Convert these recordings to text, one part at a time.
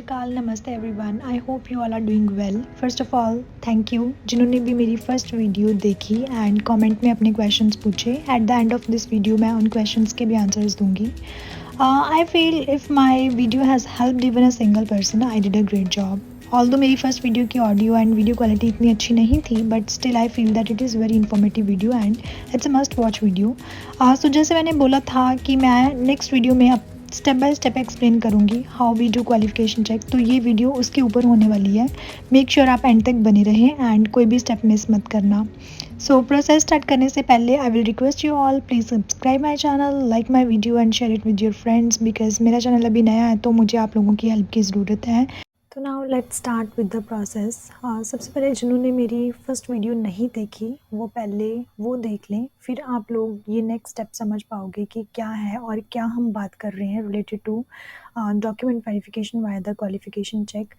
श्री अकाल, नमस्ते everyone. I hope you all are doing well. First of all thank you जिन्होंने भी मेरी first video देखी एंड कमेंट में अपने क्वेश्चंस पूछे। At the end of this video मैं उन क्वेश्चंस के भी आंसर्स दूंगी। I feel if my video has helped even a single person I did a great job. Although मेरी फर्स्ट वीडियो की ऑडियो एंड वीडियो क्वालिटी इतनी अच्छी नहीं थी, but still I feel that it is very informative video and it's a must watch video. So जैसे मैंने बोला था कि मैं नेक्स्ट वीडियो में स्टेप बाय स्टेप एक्सप्लेन करूँगी how we do qualification check, तो ये वीडियो उसके ऊपर होने वाली है। मेक श्योर आप एंड तक बने रहें एंड कोई भी स्टेप मिस मत करना। सो प्रोसेस स्टार्ट करने से पहले I will request you all please subscribe my channel, like my video and share it with your friends, because मेरा चैनल अभी नया है तो मुझे आप लोगों की हेल्प की ज़रूरत है। तो now let's start with the process. सबसे पहले जिन्होंने मेरी फर्स्ट वीडियो नहीं देखी वो पहले वो देख लें, फिर आप लोग ये नेक्स्ट स्टेप समझ पाओगे कि क्या है और क्या हम बात कर रहे हैं related to document verification via the qualification check.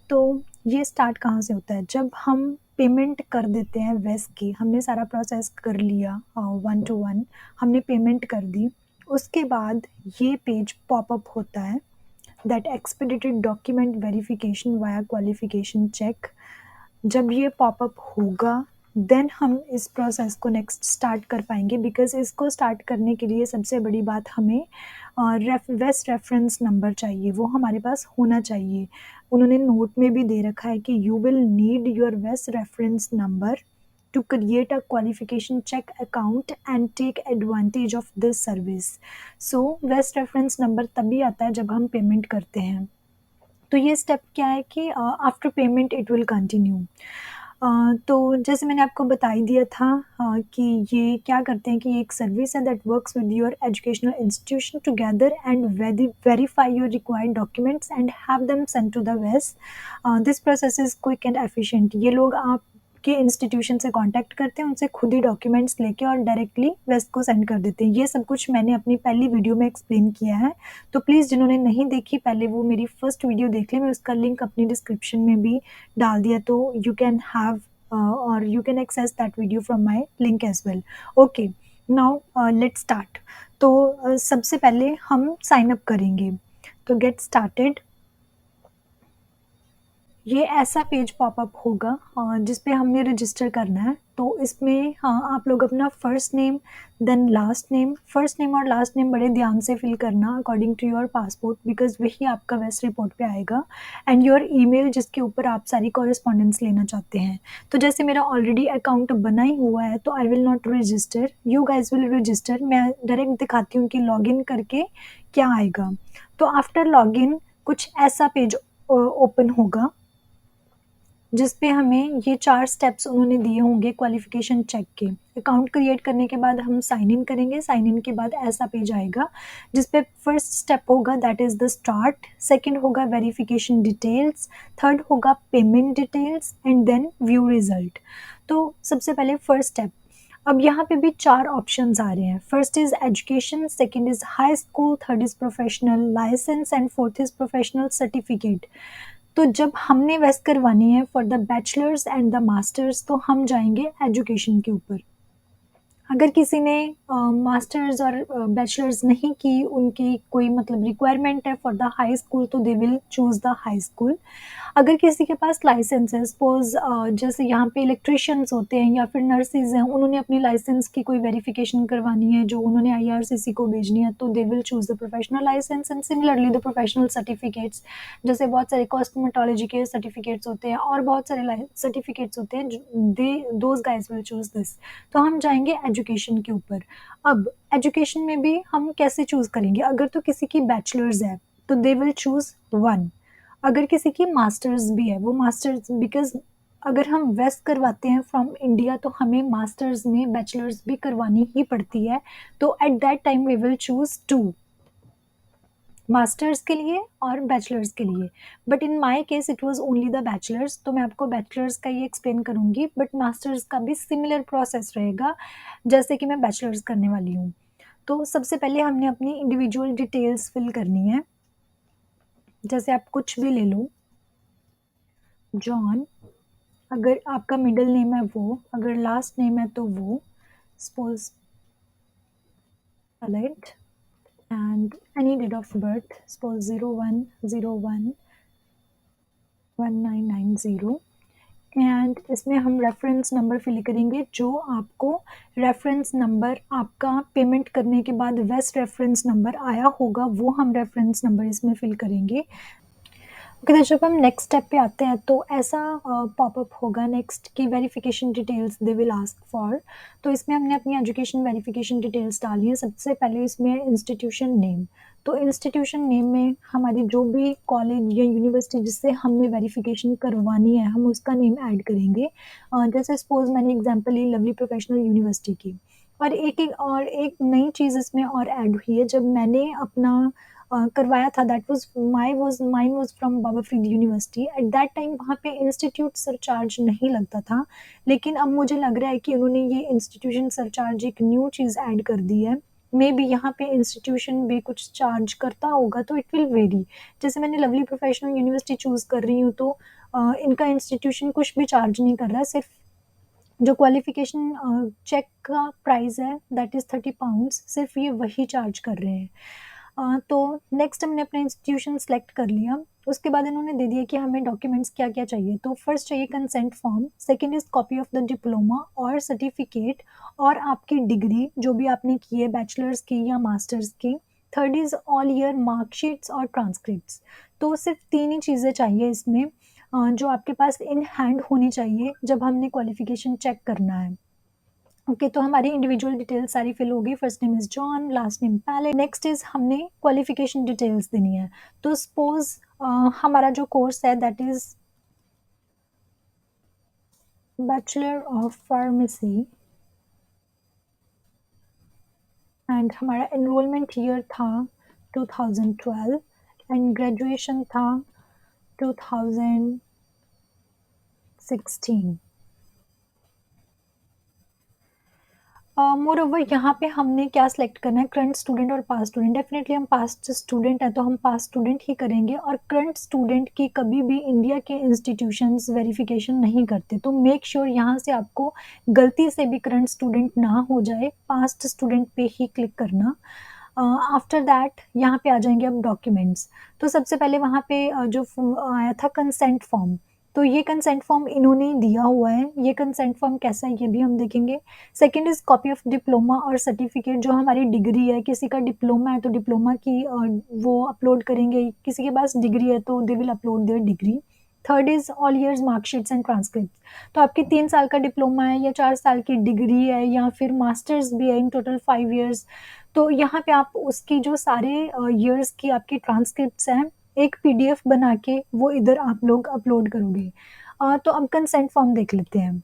तो ये स्टार्ट कहाँ से होता है? जब हम पेमेंट कर देते हैं वेस की, हमने सारा प्रोसेस कर लिया 1 to 1, हमने पेमेंट कर दी, उसके बाद ये पेज पॉपअप होता है that expedited document verification via qualification check. जब ये पॉपअप होगा देन हम इस प्रोसेस को नेक्स्ट स्टार्ट कर पाएंगे, बिकॉज इसको स्टार्ट करने के लिए सबसे बड़ी बात हमें वेस्ट रेफरेंस नंबर चाहिए, वो हमारे पास होना चाहिए। उन्होंने नोट में भी दे रखा है कि यू विल नीड योर वेस्ट reference number to create a qualification check account and take advantage of this service. So वेस्ट रेफरेंस नंबर तभी आता है जब हम पेमेंट करते हैं। तो ये स्टेप क्या है कि after payment it will continue. तो जैसे मैंने आपको बता ही दिया था कि ये क्या करते हैं कि ये एक सर्विस है that works with your educational institution together and verify your required documents and have them send to the वेस्ट। This process is quick and efficient. ये लोग आपके इंस्टीट्यूशन से कांटेक्ट करते हैं, उनसे खुद ही डॉक्यूमेंट्स लेके और डायरेक्टली वेस्ट को सेंड कर देते हैं। ये सब कुछ मैंने अपनी पहली वीडियो में एक्सप्लेन किया है, तो प्लीज़ जिन्होंने नहीं देखी पहले वो मेरी फर्स्ट वीडियो देख लें। मैं उसका लिंक अपनी डिस्क्रिप्शन में भी डाल दिया, तो यू कैन हैव और you can access that video from my link as well. Okay, now let's start. तो सबसे पहले हम साइन अप करेंगे, तो गेट स्टार्टेड। ये ऐसा पेज पॉपअप होगा जिस पे हमने रजिस्टर करना है। तो इसमें हाँ, आप लोग अपना first name then last name, first name और लास्ट नेम बड़े ध्यान से फिल करना according to your passport, because वही आपका वेस्ट रिपोर्ट पे आएगा, एंड योर ईमेल जिसके ऊपर आप सारी कॉरेस्पॉन्डेंस लेना चाहते हैं। तो जैसे मेरा ऑलरेडी अकाउंट बना ही हुआ है तो I will not register, you guys will register. मैं डायरेक्ट दिखाती हूँ कि लॉगिन करके क्या आएगा। तो आफ्टर लॉगिन कुछ ऐसा पेज ओपन होगा जिस पे हमें ये 4 स्टेप्स उन्होंने दिए होंगे क्वालिफिकेशन चेक के। अकाउंट क्रिएट करने के बाद हम साइन इन करेंगे, साइन इन के बाद ऐसा पेज आएगा जिस पे फर्स्ट स्टेप होगा that is the start, second होगा वेरिफिकेशन डिटेल्स, थर्ड होगा payment details and then view result. तो सबसे पहले फर्स्ट स्टेप। अब यहाँ पे भी 4 ऑप्शंस आ रहे हैं। First is education, second is high school, third is professional licence and fourth is professional certificate. तो जब हमने वेस्ट करवानी है for the bachelors and the masters तो हम जाएंगे एजुकेशन के ऊपर। अगर किसी ने मास्टर्स और बैचलर्स नहीं की, उनकी कोई मतलब रिक्वायरमेंट है फॉर द हाई स्कूल, तो they will choose the high school. अगर किसी के पास लाइसेंस है, सपोज जैसे यहाँ पे इलेक्ट्रिशियंस होते हैं या फिर नर्सेज हैं, उन्होंने अपनी लाइसेंस की कोई वेरिफिकेशन करवानी है जो उन्होंने आईआरसीसी को भेजनी है, तो they will choose the professional licence and similarly the professional certificates. जैसे बहुत सारे कॉस्मेटोलॉजी के सर्टिफिकेट्स होते हैं और बहुत सारे सर्टिफिकेट्स होते हैं, they those guys will choose this. तो हम जाएंगे एजुकेशन के ऊपर। अब एजुकेशन में भी हम कैसे चूज़ करेंगे? अगर तो किसी की बैचलर्स है तो दे विल चूज़ 1। अगर किसी की मास्टर्स भी है, वो मास्टर्स, बिकॉज अगर हम वेस्ट करवाते हैं फ्रॉम इंडिया तो हमें मास्टर्स में बैचलर्स भी करवानी ही पड़ती है, तो at that time we will choose 2, masters के लिए और बैचलर्स के लिए। But in my case it was only the bachelors, तो मैं आपको बैचलर्स का ही एक्सप्लेन करूँगी, बट मास्टर्स का भी सिमिलर प्रोसेस रहेगा जैसे कि मैं बैचलर्स करने वाली हूँ। तो सबसे पहले हमने अपनी इंडिविजुअल डिटेल्स फिल करनी है। जैसे आप कुछ भी ले लो, जॉन, अगर आपका मिडिल नेम है वो, अगर लास्ट नेम है तो वो, suppose Khalid, and any date of birth, suppose 0101 1990 and इसमें हम रेफरेंस नंबर फिल करेंगे, जो आपको रेफरेंस नंबर आपका पेमेंट करने के बाद वेस्ट रेफरेंस नंबर आया होगा, वो हम रेफरेंस नंबर इसमें फिल करेंगे। ओके, तो जब हम नेक्स्ट स्टेप पे आते हैं तो ऐसा पॉपअप होगा नेक्स्ट की verification details they will ask for. तो इसमें हमने अपनी एजुकेशन वेरिफिकेशन डिटेल्स डाली है। सबसे पहले इसमें इंस्टीट्यूशन नेम, तो इंस्टीट्यूशन नेम में हमारी जो भी कॉलेज या यूनिवर्सिटी जिससे हमने वेरिफिकेशन करवानी है, हम उसका नेम ऐड करेंगे। जैसे सपोज मैंने एग्जांपल ली लवली प्रोफेशनल यूनिवर्सिटी की। और एक नई चीज़ इसमें और ऐड हुई है, जब मैंने अपना करवाया था, that was mine was from Baba Farid university. Eight that time वहाँ पे इंस्टीट्यूट सरचार्ज नहीं लगता था, लेकिन अब मुझे लग रहा है कि उन्होंने ये इंस्टीट्यूशन सरचार्ज एक न्यू चीज़ ऐड कर दी है। मे बी यहाँ पे इंस्टीट्यूशन भी कुछ चार्ज करता होगा, तो इट विल वेरी। जैसे मैंने लवली प्रोफेशनल यूनिवर्सिटी चूज़ कर रही हूँ, तो इनका इंस्टीट्यूशन कुछ भी चार्ज नहीं कर रहा है, सिर्फ जो क्वालिफिकेशन चेक का प्राइस है दैट इज़ £30, सिर्फ ये वही चार्ज कर रहे हैं। तो नेक्स्ट हमने अपना इंस्टीट्यूशन सेलेक्ट कर लिया। उसके बाद इन्होंने दे दिया कि हमें डॉक्यूमेंट्स क्या-क्या चाहिए। तो फर्स्ट चाहिए consent form, second is copy of the diploma और सर्टिफिकेट और आपकी डिग्री जो भी आपने की है बैचलर्स की या मास्टर्स की। Third is all year marksheets और ट्रांसक्रिप्ट्स। तो सिर्फ 3 ही चीज़ें चाहिए इसमें, जो आपके पास इन हैंड होनी चाहिए जब हमने क्वालिफिकेशन चेक करना है। ओके, तो हमारी इंडिविजुअल डिटेल्स सारी फिल हो गई। First name is John, last name Pallet. Next is हमने क्वालिफिकेशन डिटेल्स देनी है। तो सपोज़ हमारा जो कोर्स है that is bachelor of pharmacy and हमारा एनरोलमेंट ईयर था 2012 एंड ग्रेजुएशन था 2016। मोर ओवर यहाँ पे हमने क्या सिलेक्ट करना है, करंट स्टूडेंट और पास्ट स्टूडेंट। डेफिनेटली हम पास्ट स्टूडेंट हैं तो हम पास्ट स्टूडेंट ही करेंगे, और करंट स्टूडेंट की कभी भी इंडिया के इंस्टीट्यूशंस वेरिफिकेशन नहीं करते। तो मेक श्योर यहाँ से आपको गलती से भी करंट स्टूडेंट ना हो जाए, पास्ट स्टूडेंट पे ही क्लिक करना। आफ्टर दैट यहाँ पे आ जाएंगे अब डॉक्यूमेंट्स। तो सबसे पहले वहाँ पे जो आया था कंसेंट फॉर्म, तो ये कंसेंट फॉर्म इन्होंने दिया हुआ है। ये कंसेंट फॉर्म कैसा है ये भी हम देखेंगे। Second is copy of diploma और सर्टिफिकेट, जो हमारी डिग्री है, किसी का डिप्लोमा है तो डिप्लोमा की वो अपलोड करेंगे, किसी के पास डिग्री है तो they will upload there degree. Third is all years marksheets and transcript. तो आपकी 3 साल का डिप्लोमा है या 4 साल की डिग्री है या फिर मास्टर्स भी है, इन टोटल 5 ईयर्स, तो यहाँ पे आप उसकी जो सारे ईयर्स की आपकी ट्रांसक्रिप्ट्स हैं, एक पीडीएफ बना के वो इधर आप लोग अपलोड करोगे। तो अब कंसेंट फॉर्म देख लेते हैं।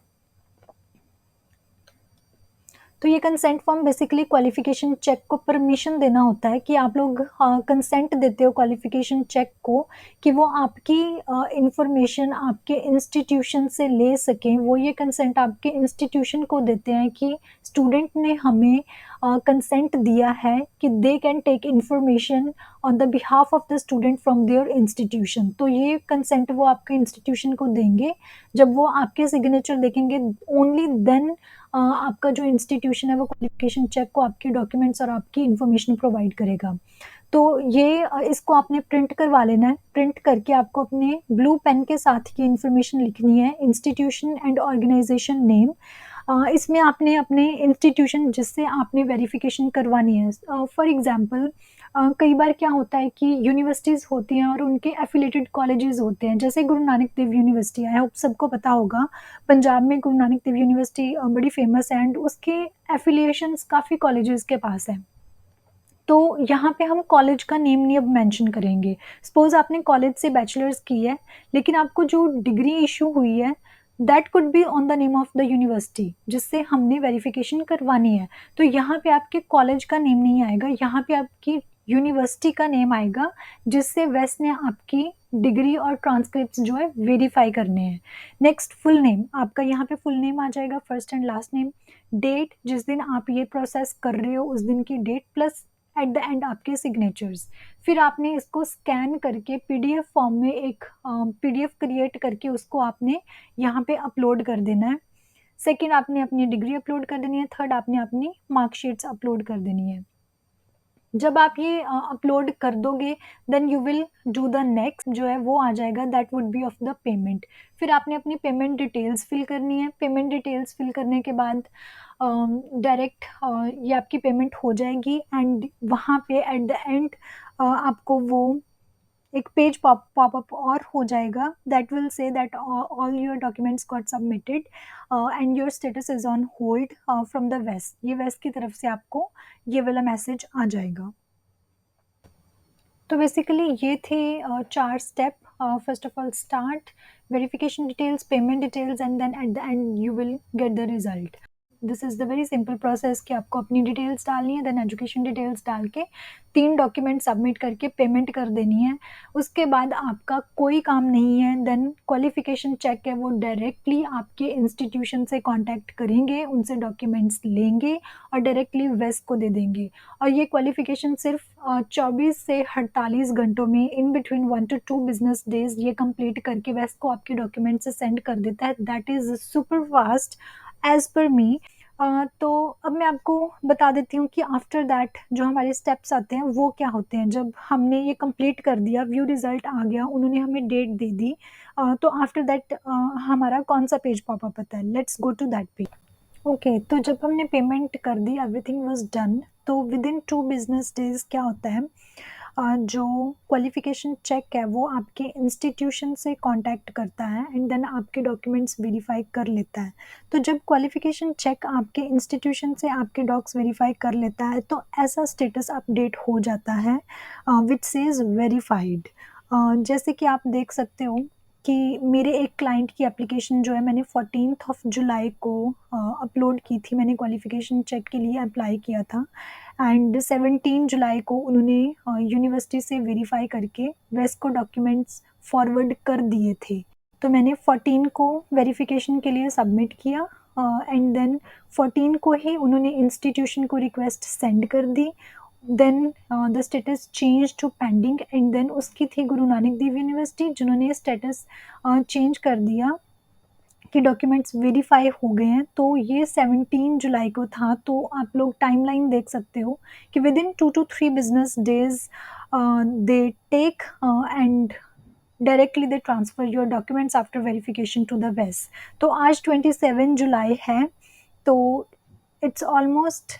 तो ये consent form basically qualification check को परमिशन देना होता है, कि आप लोग कंसेंट देते हो क्वालिफिकेशन चेक को, कि वो आपकी इंफॉर्मेशन आपके इंस्टीट्यूशन से ले सकें। वो ये कंसेंट आपके इंस्टीट्यूशन को देते हैं कि स्टूडेंट ने हमें कंसेंट दिया है कि they can take information on the behalf of the student from their institution. तो ये कंसेंट वो आपके इंस्टीट्यूशन को देंगे। जब वो आपके सिग्नेचर देखेंगे, ओनली देन आपका जो इंस्टीट्यूशन है वो क्वालिफिकेशन चेक को आपके डॉक्यूमेंट्स और आपकी इन्फॉर्मेशन प्रोवाइड करेगा। तो ये इसको आपने प्रिंट करवा लेना है। प्रिंट करके आपको अपने ब्लू पेन के साथ ये इन्फॉर्मेशन लिखनी है, इंस्टीट्यूशन एंड ऑर्गेनाइजेशन नेम। इसमें आपने अपने इंस्टीट्यूशन जिससे आपने वेरिफिकेशन करवानी है, फॉर एग्जांपल कई बार क्या होता है कि यूनिवर्सिटीज़ होती हैं और उनके एफिलिएटेड कॉलेजेस होते हैं, जैसे गुरु Nanak Dev university, I hope सबको पता होगा। पंजाब में गुरु नानक देव यूनिवर्सिटी बड़ी फेमस है एंड उसके एफिलिएशंस काफ़ी कॉलेजेस के पास है। तो यहाँ पे हम कॉलेज का नेम नहीं अब मेंशन करेंगे। सपोज़ आपने कॉलेज से बैचलर्स की है, लेकिन आपको जो डिग्री इश्यू हुई है, that could be on the name of the university जिससे हमने वेरिफिकेशन करवानी है। तो यहाँ पे आपके कॉलेज का नेम नहीं आएगा, यहाँ पे आपकी यूनिवर्सिटी का नेम आएगा, जिससे वेस्ट ने आपकी डिग्री और ट्रांसक्रिप्ट्स जो है वेरीफाई करने हैं। नेक्स्ट फुल नेम, आपका यहाँ पे फुल नेम आ जाएगा, first and last name. Date, जिस दिन आप ये प्रोसेस कर रहे हो उस दिन की date, plus at the end आपके सिग्नेचर्स। फिर आपने इसको स्कैन करके पीडीएफ फॉर्म में एक पीडीएफ क्रिएट करके उसको आपने यहाँ पे अपलोड कर देना है। सेकंड, आपने अपनी डिग्री अपलोड कर देनी है। थर्ड, आपने अपनी मार्कशीट्स अपलोड कर देनी है। जब आप ये अपलोड कर दोगे, then you will do the next जो है वो आ जाएगा, that would be of the payment. फिर आपने अपनी पेमेंट डिटेल्स फिल करनी है। पेमेंट डिटेल्स फिल करने के बाद डायरेक्ट ये आपकी पेमेंट हो जाएगी, एंड वहाँ पे एट द एंड आपको वो एक पेज पॉपअप और हो जाएगा, that will say that all your documents got submitted and your status is on hold from the वेस्ट। ये वेस्ट की तरफ से आपको ये वाला मैसेज आ जाएगा। तो बेसिकली ये थे 4 step. First of all start, verification details, payment details, and then at the end you will get the result. This is the very simple process कि आपको अपनी डिटेल्स डालनी है, देन एजुकेशन डिटेल्स डाल के 3 डॉक्यूमेंट सबमिट करके payment कर देनी है। उसके बाद आपका कोई काम नहीं है। देन क्वालिफिकेशन चेक है वो डायरेक्टली आपके इंस्टीट्यूशन से कांटेक्ट करेंगे, उनसे डॉक्यूमेंट्स लेंगे और डायरेक्टली वेस्ट को दे देंगे। और ये क्वालिफिकेशन सिर्फ 24 से 48 घंटों में, in between 1 to 2 business days, ये कंप्लीट करके वेस्ट को आपके डॉक्यूमेंट से सेंड कर देता है। That is super fast as per me. तो अब मैं आपको बता देती हूँ कि आफ्टर दैट जो हमारे स्टेप्स आते हैं वो क्या होते हैं। जब हमने ये कंप्लीट कर दिया, व्यू रिजल्ट आ गया, उन्होंने हमें डेट दे दी, तो आफ्टर दैट हमारा कौन सा पेज पॉपअप होता है, let's go to that page. Okay, तो जब हमने पेमेंट कर दी, एवरीथिंग वाज डन, तो विद इन 2 बिजनेस डेज क्या होता है, जो क्वालिफिकेशन चेक है वो आपके इंस्टीट्यूशन से कांटेक्ट करता है एंड देन आपके डॉक्यूमेंट्स वेरीफाई कर लेता है। तो जब क्वालिफिकेशन चेक आपके इंस्टीट्यूशन से आपके डॉक्स वेरीफाई कर लेता है तो ऐसा स्टेटस अपडेट हो जाता है विच सेज वेरीफाइड। जैसे कि आप देख सकते हो कि मेरे एक क्लाइंट की एप्लीकेशन जो है मैंने 14th ऑफ जुलाई को अपलोड की थी। मैंने क्वालिफिकेशन चेक के लिए अप्लाई किया था एंड 17 जुलाई को उन्होंने यूनिवर्सिटी से वेरीफाई करके वेस्ट को डॉक्यूमेंट्स फॉरवर्ड कर दिए थे। तो मैंने 14 को वेरिफिकेशन के लिए सबमिट किया एंड देन 14 को ही उन्होंने इंस्टीट्यूशन को रिक्वेस्ट सेंड कर दी। Then the status change to pending and then उसकी थी गुरु नानक देव यूनिवर्सिटी जिन्होंने स्टेटस चेंज कर दिया कि डॉक्यूमेंट्स वेरीफाई हो गए हैं। तो ये 17 जुलाई को था। तो आप लोग टाइमलाइन देख सकते हो कि within 2 to 3 business days they take and directly they transfer your documents after verification to the वेस्ट। तो आज 27 जुलाई है, तो इट्स ऑलमोस्ट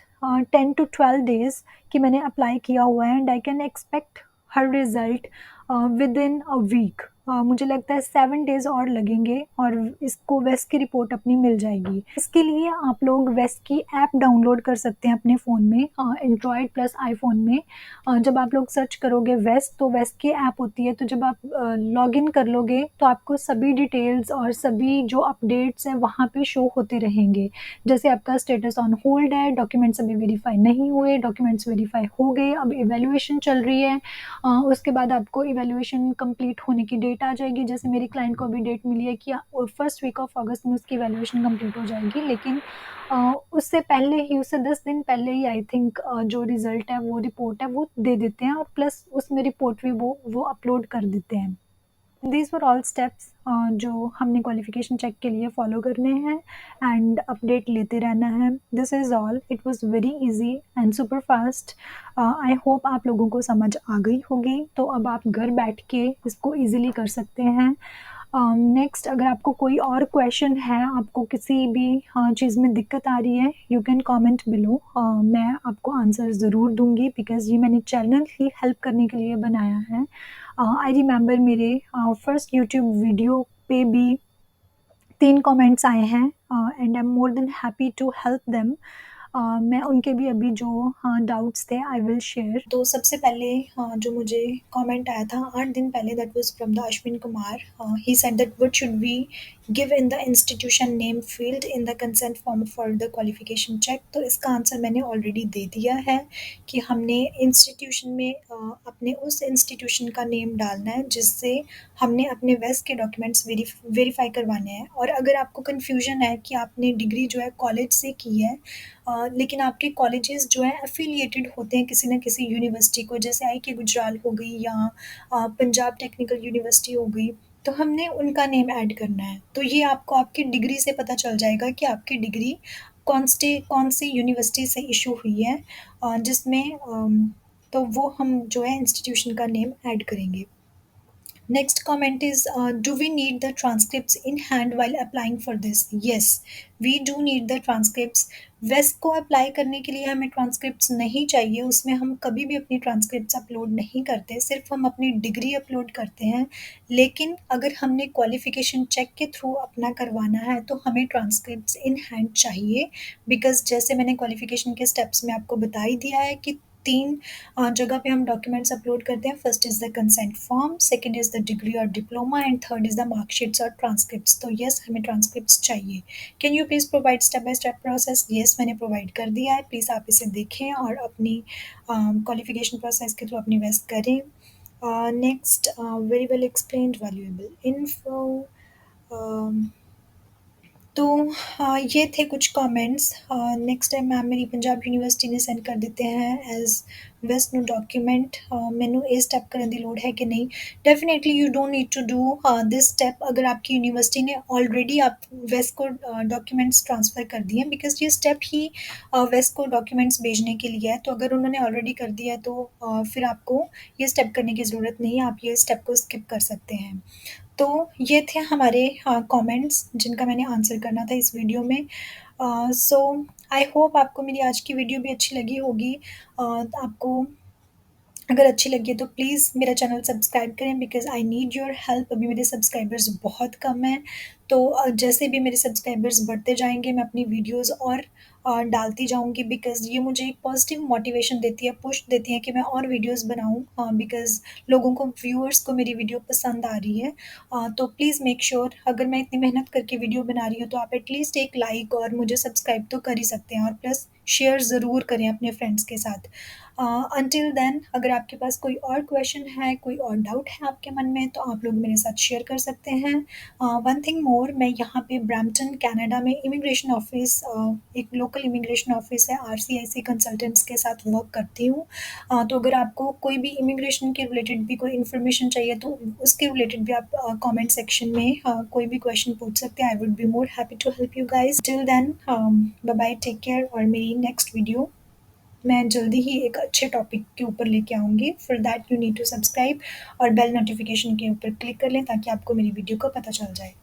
10 to 12 डेज कि मैंने अप्लाई किया हुआ है and I can expect her result within a week. मुझे लगता है 7 डेज और लगेंगे और इसको वेस्ट की रिपोर्ट अपनी मिल जाएगी। इसके लिए आप लोग वेस्ट की ऐप डाउनलोड कर सकते हैं अपने फ़ोन में, एंड्रॉयड प्लस आईफोन में। जब आप लोग सर्च करोगे वेस्ट, तो वेस्ट की ऐप होती है। तो जब आप लॉग इन कर लोगे तो आपको सभी डिटेल्स और सभी जो अपडेट्स हैं वहाँ पे शो होते रहेंगे। जैसे आपका स्टेटस ऑन होल्ड है, डॉक्यूमेंट्स अभी वेरीफाई नहीं हुए, डॉक्यूमेंट्स वेरीफाई हो गए, अब इवैल्यूएशन चल रही है। उसके बाद आपको इवैल्यूएशन कंप्लीट होने की डेट आ जाएगी। जैसे मेरे क्लाइंट को अभी डेट मिली है कि फर्स्ट वीक ऑफ अगस्त में उसकी इवैल्यूएशन कंप्लीट हो जाएगी, लेकिन उससे पहले ही, उससे 10 दिन पहले ही आई थिंक जो रिजल्ट है, वो रिपोर्ट है, वो दे देते हैं और प्लस उसमें रिपोर्ट भी वो अपलोड कर देते हैं। दीज वर ऑल स्टेप्स जो हमने क्वालिफिकेशन चेक के लिए फॉलो करने हैं एंड अपडेट लेते रहना है। This is all. It was very easy and super fast. I hope आप लोगों को समझ आ गई होगी। तो अब आप घर बैठ के इसको ईजिली कर सकते हैं। नेक्स्ट, अगर आपको कोई और क्वेश्चन है, आपको किसी भी चीज़ में दिक्कत आ रही है, यू कैन कमेंट बिलो। मैं आपको आंसर ज़रूर दूंगी बिकॉज ये मैंने चैनल ही हेल्प करने के लिए बनाया है। आई रिमेंबर मेरे फर्स्ट यूट्यूब वीडियो पे भी 3 कमेंट्स आए हैं and I am more than happy to help them. मैं उनके भी अभी जो डाउट्स थे आई विल शेयर। तो सबसे पहले जो मुझे कमेंट आया था 8 दिन पहले, that was from the Ashwin Kumar. He said that what should we give in the institution name field in the consent form for the qualification check. तो इसका आंसर मैंने ऑलरेडी दे दिया है कि हमने इंस्टीट्यूशन में अपने उस इंस्टीट्यूशन का नेम डालना है जिससे हमने अपने वेस्ट के डॉक्यूमेंट्स वेरीफाई करवाने हैं। और अगर आपको कन्फ्यूजन है कि आपने डिग्री जो है कॉलेज से की है, लेकिन आपके कॉलेजेस जो है एफिलिएटेड होते हैं किसी न किसी यूनिवर्सिटी को, जैसे आई के गुजराल हो गई या पंजाब टेक्निकल यूनिवर्सिटी हो गई, तो हमने उनका नेम ऐड करना है। तो ये आपको आपकी डिग्री से पता चल जाएगा कि आपकी डिग्री कौन सी यूनिवर्सिटी से इशू हुई है, जिसमें तो वो हम जो है इंस्टीट्यूशन का नेम ऐड करेंगे। Next comment is, do we need the transcripts in hand while applying for this? Yes, we do need the transcripts. वेस्ट को अप्लाई करने के लिए हमें ट्रांसक्रिप्ट्स नहीं चाहिए, उसमें हम कभी भी अपनी ट्रांसक्रिप्ट्स अपलोड नहीं करते, सिर्फ हम अपनी डिग्री अपलोड करते हैं। लेकिन अगर हमने क्वालिफिकेशन चेक के थ्रू अपना करवाना है तो हमें ट्रांसक्रिप्ट्स इन हैंड चाहिए, बिकॉज जैसे मैंने क्वालिफिकेशन के स्टेप्स में आपको बता ही दिया है कि 3 जगह पे हम डॉक्यूमेंट्स अपलोड करते हैं। First is the consent form, second is the degree और diploma and third is the marksheets और ट्रांसक्रिप्ट्स। तो यस, हमें ट्रांसक्रिप्ट्स चाहिए। Can you please provide step by step process? Yes, मैंने प्रोवाइड कर दिया है, प्लीज़ आप इसे देखें और अपनी क्वालिफिकेशन प्रोसेस के थ्रू अपनी वेस्ट करें। Next, very well explained, valuable info. तो ये थे कुछ कमेंट्स। नेक्स्ट टाइम मैम मेरी पंजाब यूनिवर्सिटी ने सेंड कर देते हैं एज वेस्ट नो डॉक्यूमेंट, मैनू ये स्टैप करने की लोड़ है कि नहीं? Definitely you don't need to do this step अगर आपकी यूनिवर्सिटी ने ऑलरेडी आप वेस्ट को डॉक्यूमेंट्स ट्रांसफ़र कर दिए हैं, बिकॉज ये स्टेप ही वेस्ट को डॉक्यूमेंट्स भेजने के लिए है। तो अगर उन्होंने ऑलरेडी कर दिया है तो फिर आपको ये स्टेप करने की ज़रूरत नहीं है, आप ये स्टेप को स्किप कर सकते हैं। तो ये थे हमारे कमेंट्स जिनका मैंने आंसर करना था इस वीडियो में। सो आई होप आपको मेरी आज की वीडियो भी अच्छी लगी होगी। आपको अगर अच्छी लगी है तो प्लीज़ मेरा चैनल सब्सक्राइब करें, because I need your help. अभी मेरे सब्सक्राइबर्स बहुत कम हैं, तो जैसे भी मेरे सब्सक्राइबर्स बढ़ते जाएँगे मैं अपनी वीडियोज़ और डालती जाऊँगी, बिकॉज़ ये मुझे एक पॉजिटिव मोटिवेशन देती है, पुश देती है कि मैं और वीडियोज़ बनाऊँ, बिकॉज़ लोगों को, व्यूअर्स को मेरी वीडियो पसंद आ रही है। तो प्लीज़ मेक श्योर, अगर मैं इतनी मेहनत करके वीडियो बना रही हूँ तो आप एटलीस्ट एक लाइक और मुझे सब्सक्राइब तो कर ही सकते हैं, और प्लस शेयर ज़रूर करें अपने फ्रेंड्स के साथ। अंटिल देन, अगर आपके पास कोई और क्वेश्चन है, कोई और डाउट है आपके मन में, तो आप लोग मेरे साथ शेयर कर सकते हैं। वन थिंग मोर, मैं यहाँ पे ब्रैम्पटन कनाडा में इमिग्रेशन ऑफिस, एक लोकल इमिग्रेशन ऑफिस है, RCIC कंसल्टेंट्स के साथ वर्क करती हूँ। तो अगर आपको कोई भी इमिग्रेशन के रिलेटेड भी कोई इन्फॉर्मेशन चाहिए तो उसके रिलेटेड भी आप कमेंट सेक्शन में कोई भी क्वेश्चन पूछ सकते हैं। I would be more happy to help you guys. Till then, bye bye, take care, और मेरी नेक्स्ट वीडियो मैं जल्दी ही एक अच्छे टॉपिक के ऊपर लेके आऊँगी। For that you need to subscribe और बेल नोटिफिकेशन के ऊपर क्लिक कर लें ताकि आपको मेरी वीडियो का पता चल जाए।